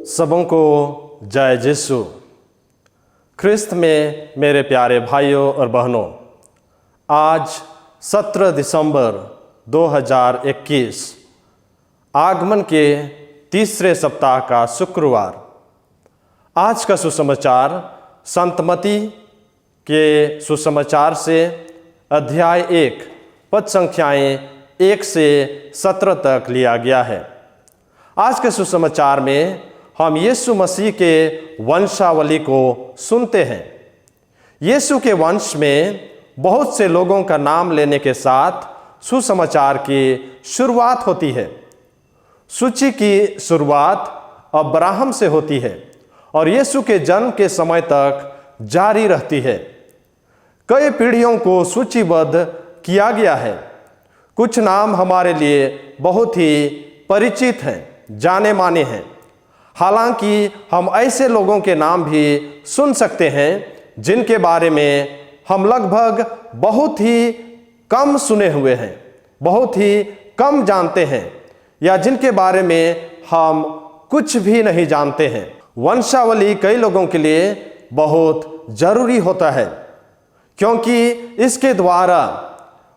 सबों को जय यीशु। ख्रिस्त में मेरे प्यारे भाइयों और बहनों, आज 17 दिसंबर 2021 आगमन के तीसरे सप्ताह का शुक्रवार। आज का सुसमाचार संत मत्ती के सुसमाचार से अध्याय 1 पद संख्याएं 1 से 17 तक लिया गया है। आज के सुसमाचार में हम यीशु मसीह के वंशावली को सुनते हैं। यीशु के वंश में बहुत से लोगों का नाम लेने के साथ सुसमाचार की शुरुआत होती है। सूची की शुरुआत अब्राहम से होती है और यीशु के जन्म के समय तक जारी रहती है। कई पीढ़ियों को सूचीबद्ध किया गया है। कुछ नाम हमारे लिए बहुत ही परिचित हैं, जाने माने हैं। हालांकि हम ऐसे लोगों के नाम भी सुन सकते हैं जिनके बारे में हम लगभग बहुत ही कम सुने हुए हैं, बहुत ही कम जानते हैं, या जिनके बारे में हम कुछ भी नहीं जानते हैं। वंशावली कई लोगों के लिए बहुत जरूरी होता है, क्योंकि इसके द्वारा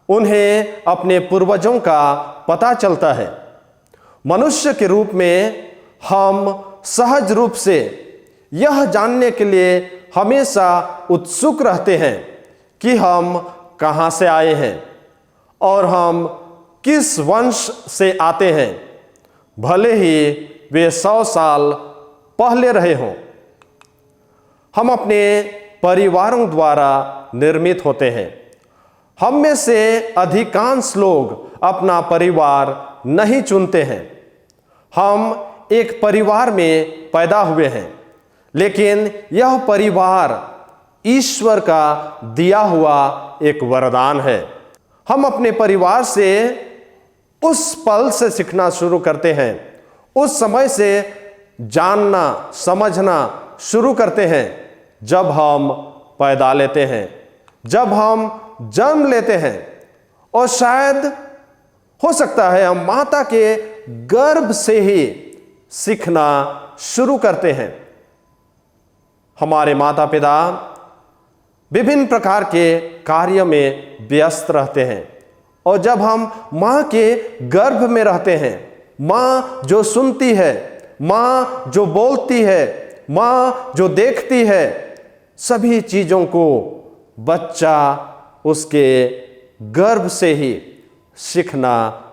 उन्हें अपने पूर्वजों का पता चलता है। मनुष्य के रूप में हम सहज रूप से यह जानने के लिए हमेशा उत्सुक रहते हैं कि हम कहाँ से आए हैं और हम किस वंश से आते हैं, भले ही वे 100 साल पहले रहे हों। हम अपने परिवारों द्वारा निर्मित होते हैं। हम में से अधिकांश लोग अपना परिवार नहीं चुनते हैं। हम एक परिवार में पैदा हुए हैं, लेकिन यह परिवार ईश्वर का दिया हुआ एक वरदान है। हम अपने परिवार से उस पल से सीखना शुरू करते हैं, उस समय से जानना समझना शुरू करते हैं जब हम पैदा लेते हैं, जब हम जन्म लेते हैं। और शायद हो सकता है हम माता के गर्भ से ही सीखना शुरू करते हैं। हमारे माता पिता विभिन्न प्रकार के कार्य में व्यस्त रहते हैं, और जब हम माँ के गर्भ में रहते हैं, माँ जो सुनती है, माँ जो बोलती है, माँ जो देखती है, सभी चीज़ों को बच्चा उसके गर्भ से ही सीखना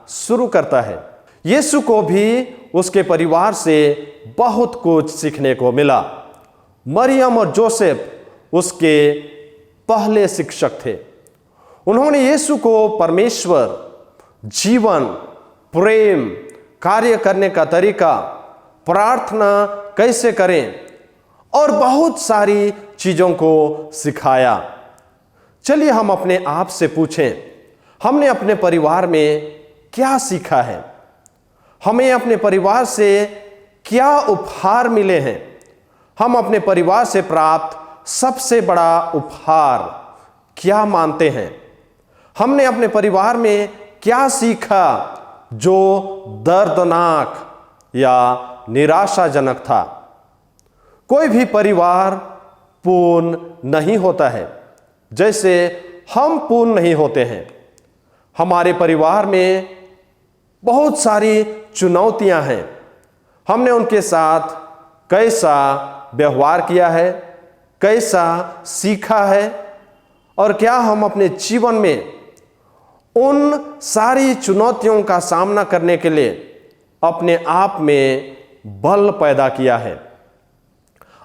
शुरू करता है। यीशु को भी उसके परिवार से बहुत कुछ सीखने को मिला। मरियम और जोसेफ उसके पहले शिक्षक थे। उन्होंने यीशु को परमेश्वर, जीवन, प्रेम, कार्य करने का तरीका, प्रार्थना कैसे करें और बहुत सारी चीज़ों को सिखाया। चलिए हम अपने आप से पूछें, हमने अपने परिवार में क्या सीखा है? हमें अपने परिवार से क्या उपहार मिले हैं? हम अपने परिवार से प्राप्त सबसे बड़ा उपहार क्या मानते हैं? हमने अपने परिवार में क्या सीखा जो दर्दनाक या निराशाजनक था? कोई भी परिवार पूर्ण नहीं होता है, जैसे हम पूर्ण नहीं होते हैं। हमारे परिवार में बहुत सारी चुनौतियां हैं। हमने उनके साथ कैसा व्यवहार किया है, कैसा सीखा है, और क्या हम अपने जीवन में उन सारी चुनौतियों का सामना करने के लिए अपने आप में बल पैदा किया है।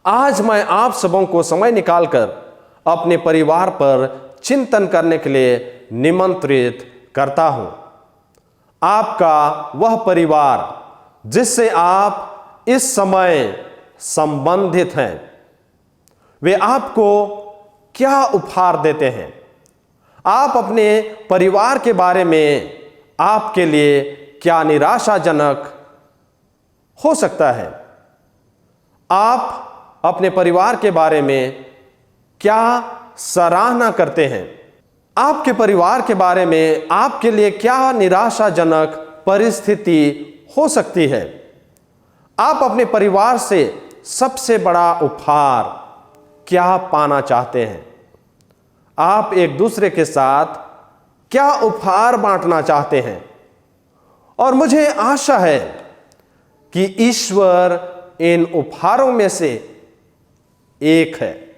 आज मैं आप सबों को समय निकालकर अपने परिवार पर चिंतन करने के लिए निमंत्रित करता हूं। आपका वह परिवार जिससे आप इस समय संबंधित हैं, वे आपको क्या उपहार देते हैं? आप अपने परिवार के बारे में आपके लिए क्या निराशाजनक हो सकता है? आप अपने परिवार के बारे में क्या सराहना करते हैं? आपके परिवार के बारे में आपके लिए क्या निराशाजनक परिस्थिति हो सकती है। आप अपने परिवार से सबसे बड़ा उपहार क्या पाना चाहते हैं। आप एक दूसरे के साथ क्या उपहार बांटना चाहते हैं। और मुझे आशा है कि ईश्वर इन उपहारों में से एक है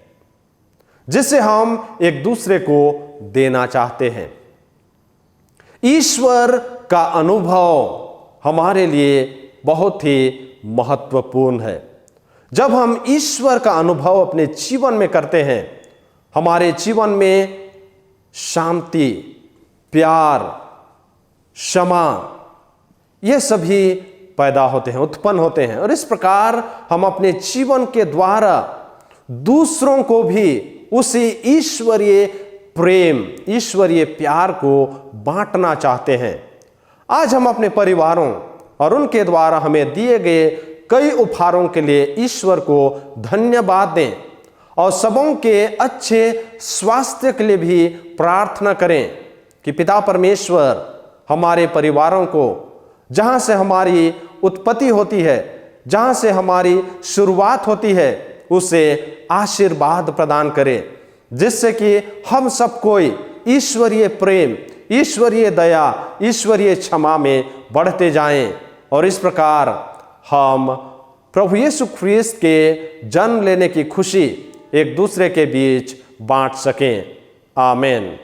जिसे हम एक दूसरे को देना चाहते हैं। ईश्वर का अनुभव हमारे लिए बहुत ही महत्वपूर्ण है। जब हम ईश्वर का अनुभव अपने जीवन में करते हैं, हमारे जीवन में शांति, प्यार, क्षमा, ये सभी पैदा होते हैं, उत्पन्न होते हैं। और इस प्रकार हम अपने जीवन के द्वारा दूसरों को भी उसी ईश्वरीय प्रेम, ईश्वरीय प्यार को बांटना चाहते हैं। आज हम अपने परिवारों और उनके द्वारा हमें दिए गए कई उपहारों के लिए ईश्वर को धन्यवाद दें और सबों के अच्छे स्वास्थ्य के लिए भी प्रार्थना करें कि पिता परमेश्वर हमारे परिवारों को, जहां से हमारी उत्पत्ति होती है, जहां से हमारी शुरुआत होती है, उसे आशीर्वाद प्रदान करे, जिससे कि हम सब कोई ईश्वरीय प्रेम, ईश्वरीय दया, ईश्वरीय क्षमा में बढ़ते जाएं और इस प्रकार हम प्रभु यीशु ख्रीस्त के जन्म लेने की खुशी एक दूसरे के बीच बांट सकें। आमीन।